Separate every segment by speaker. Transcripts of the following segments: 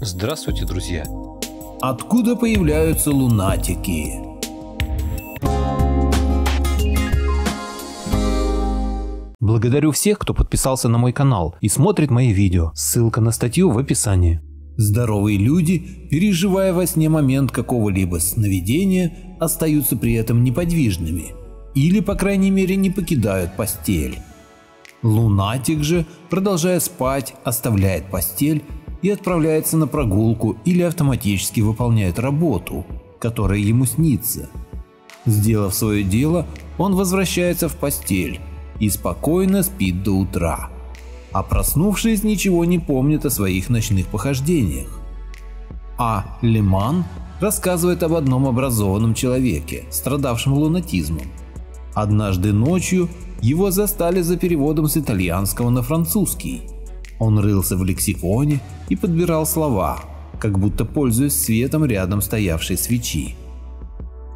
Speaker 1: Здравствуйте, друзья!
Speaker 2: Откуда появляются лунатики?
Speaker 3: Благодарю всех, кто подписался на мой канал и смотрит мои видео. Ссылка на статью в описании.
Speaker 2: Здоровые люди, переживая во сне момент какого-либо сновидения, остаются при этом неподвижными или, по крайней мере, не покидают постель. Лунатик же, продолжая спать, оставляет постель и отправляется на прогулку или автоматически выполняет работу, которая ему снится. Сделав свое дело, он возвращается в постель и спокойно спит до утра, а проснувшись, ничего не помнит о своих ночных похождениях. А. Леман рассказывает об одном образованном человеке, страдавшем лунатизмом. Однажды ночью его застали за переводом с итальянского на французский. Он рылся в лексиконе и подбирал слова, как будто пользуясь светом рядом стоявшей свечи.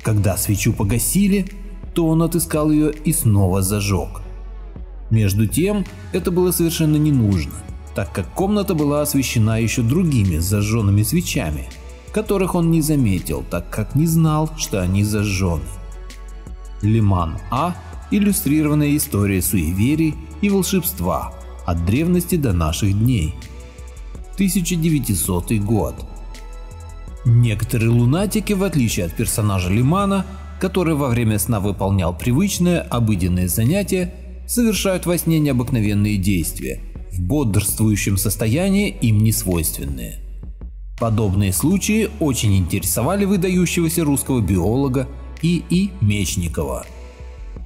Speaker 2: Когда свечу погасили, то он отыскал ее и снова зажег. Между тем, это было совершенно не нужно, так как комната была освещена еще другими зажженными свечами, которых он не заметил, так как не знал, что они зажжены. Леман А. Иллюстрированная история суеверий и волшебства от древности до наших дней. 1900 год. Некоторые лунатики, в отличие от персонажа Лемана, который во время сна выполнял привычное, обыденное занятие, совершают во сне необыкновенные действия, в бодрствующем состоянии им не свойственные. Подобные случаи очень интересовали выдающегося русского биолога И.И. Мечникова.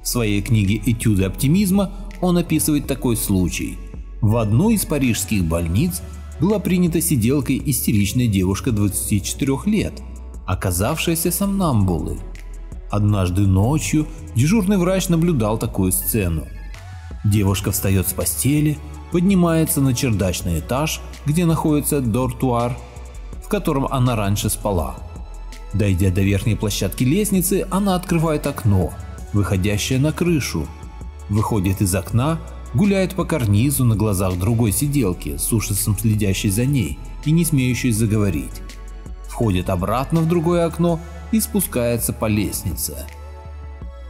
Speaker 2: В своей книге «Этюды оптимизма» он описывает такой случай. В одну из парижских больниц была принята сиделкой истеричная девушка 24 лет, оказавшаяся сомнамбулой. Однажды ночью дежурный врач наблюдал такую сцену. Девушка встает с постели, поднимается на чердачный этаж, где находится дортуар, в котором она раньше спала. Дойдя до верхней площадки лестницы, она открывает окно, выходящее на крышу, выходит из окна, гуляет по карнизу на глазах другой сиделки, с ужасом следящей за ней и не смеющей заговорить, входит обратно в другое окно и спускается по лестнице.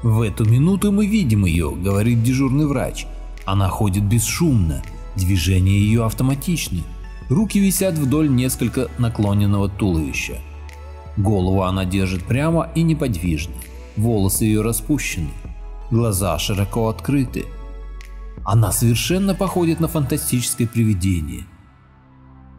Speaker 2: «В эту минуту мы видим ее», — говорит дежурный врач. «Она ходит бесшумно, движения ее автоматичны, руки висят вдоль несколько наклоненного туловища. Голову она держит прямо и неподвижно, волосы ее распущены, глаза широко открыты. Она совершенно походит на фантастическое привидение».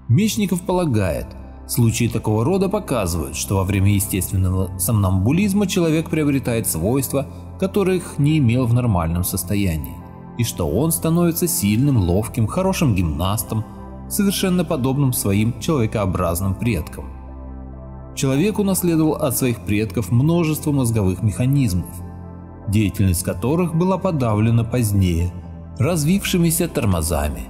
Speaker 2: Мечников полагает, случаи такого рода показывают, что во время естественного сомнамбулизма человек приобретает свойства, которых не имел в нормальном состоянии, и что он становится сильным, ловким, хорошим гимнастом, совершенно подобным своим человекообразным предкам. Человек унаследовал от своих предков множество мозговых механизмов, деятельность которых была подавлена позднее развившимися тормозами.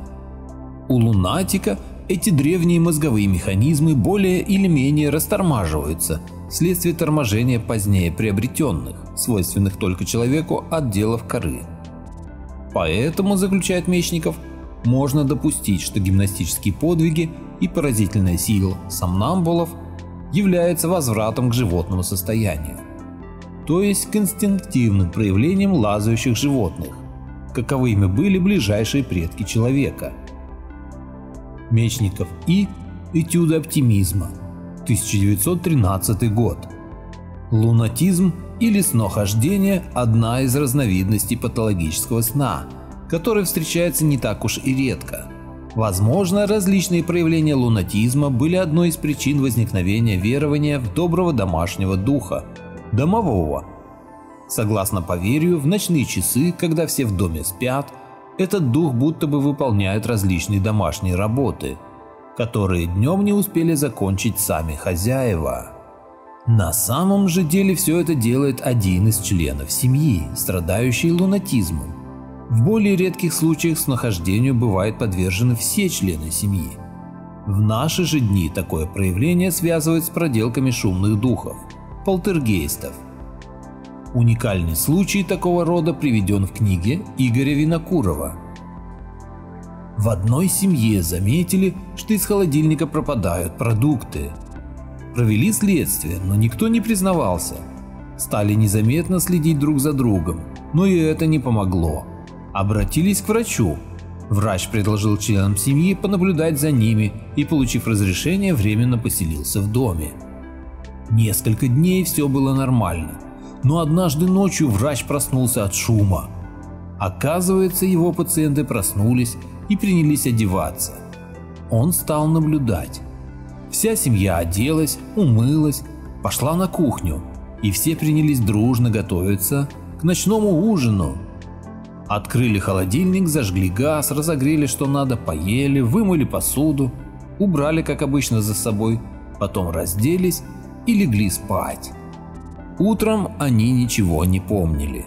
Speaker 2: У лунатика эти древние мозговые механизмы более или менее растормаживаются вследствие торможения позднее приобретенных, свойственных только человеку отделов коры. Поэтому, заключает Мечников, можно допустить, что гимнастические подвиги и поразительная сила сомнамбулов является возвратом к животному состоянию, то есть к инстинктивным проявлениям лазающих животных, каковыми были ближайшие предки человека. Мечников И. Этюды оптимизма. 1913 год. Лунатизм или снохождение – одна из разновидностей патологического сна, который встречается не так уж и редко. Возможно, различные проявления лунатизма были одной из причин возникновения верования в доброго домашнего духа – домового. Согласно поверью, в ночные часы, когда все в доме спят, этот дух будто бы выполняет различные домашние работы, которые днем не успели закончить сами хозяева. На самом же деле все это делает один из членов семьи, страдающий лунатизмом. В более редких случаях снохождению бывают подвержены все члены семьи. В наши же дни такое проявление связывают с проделками шумных духов, полтергейстов. Уникальный случай такого рода приведен в книге Игоря Винокурова. В одной семье заметили, что из холодильника пропадают продукты. Провели следствие, но никто не признавался. Стали незаметно следить друг за другом, но и это не помогло. Обратились к врачу. Врач предложил членам семьи понаблюдать за ними и, получив разрешение, временно поселился в доме. Несколько дней все было нормально, но однажды ночью врач проснулся от шума. Оказывается, его пациенты проснулись и принялись одеваться. Он стал наблюдать. Вся семья оделась, умылась, пошла на кухню, и все принялись дружно готовиться к ночному ужину. Открыли холодильник, зажгли газ, разогрели что надо, поели, вымыли посуду, убрали как обычно за собой, потом разделись и легли спать. Утром они ничего не помнили.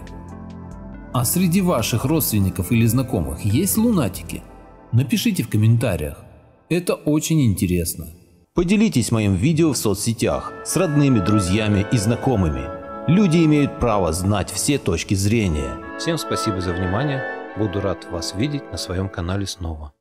Speaker 2: А среди ваших родственников или знакомых есть лунатики? Напишите в комментариях. Это очень интересно.
Speaker 3: Поделитесь моим видео в соцсетях с родными, друзьями и знакомыми. Люди имеют право знать все точки зрения. Всем спасибо за внимание. Буду рад вас видеть на своем канале снова.